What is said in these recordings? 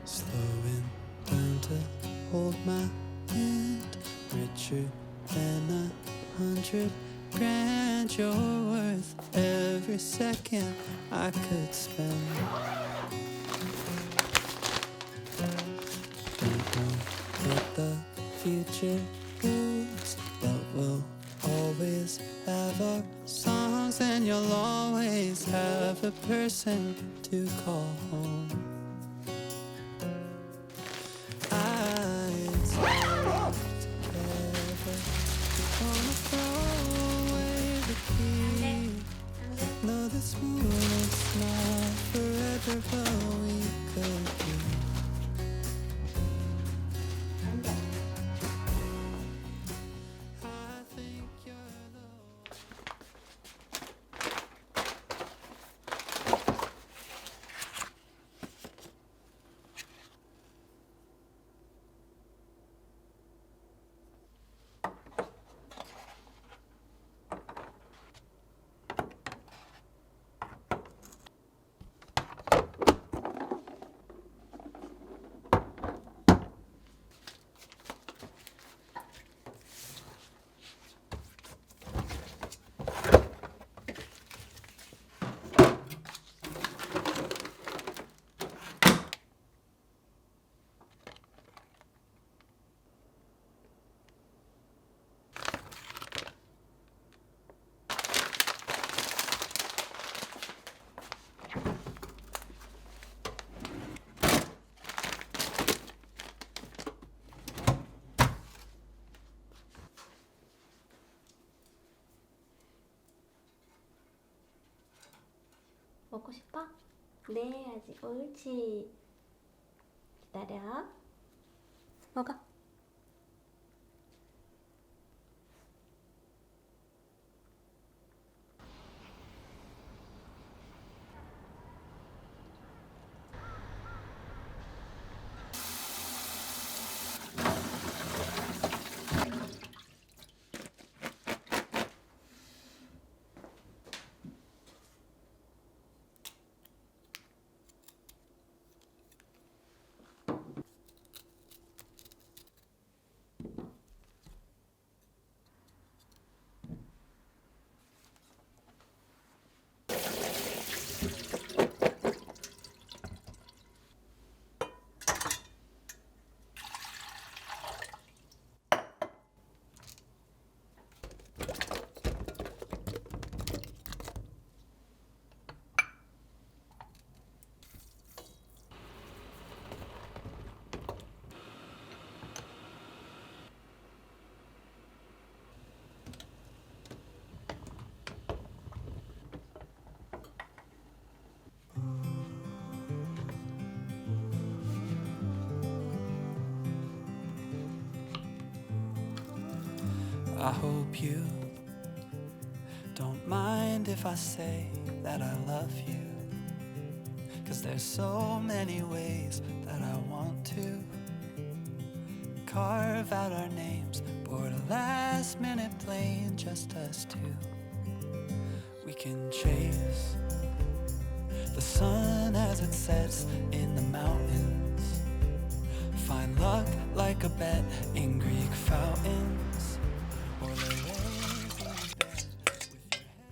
Slowing down to hold my hand, richer than 100 grand. You're worth every second I could spend. Don't know what the future holds, but we'll always have our songs, and you'll always have a person to call home. Eyes together, gonna throw away the key. No, this moment's not forever, but we could be. I think you're the 먹고 싶어? 네, 아직 옳지. 기다려. 먹어. I hope you don't mind if I say that I love you, 'cause there's so many ways that I want to carve out our names, board a last minute plane, just us two. We can chase the sun as it sets in the mountains, find luck like a bet in Greek fountains, or lay waves in bed with your head.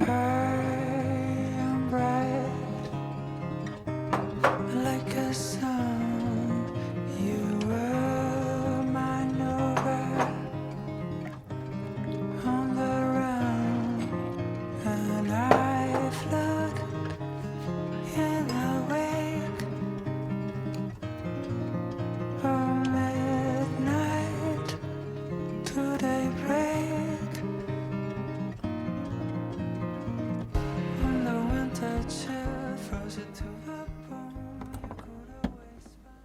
I am bright like a sun. You were my nova on the run, and I float in the wake of midnight to daybreak. When the winter chill froze it to the bone, you could always find.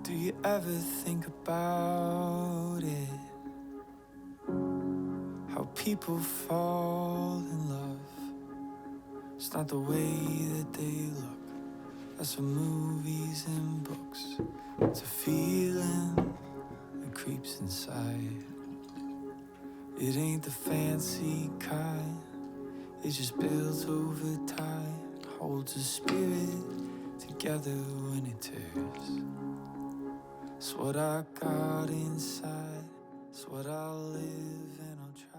Do you ever think about it? How people fall in love. It's not the way that they look. That's from movies and books. It's a feeling that creeps inside. It ain't the fancy kind. It just builds over time. Holds the spirit together when it tears. It's what I got inside. It's what I'll live and I'll try.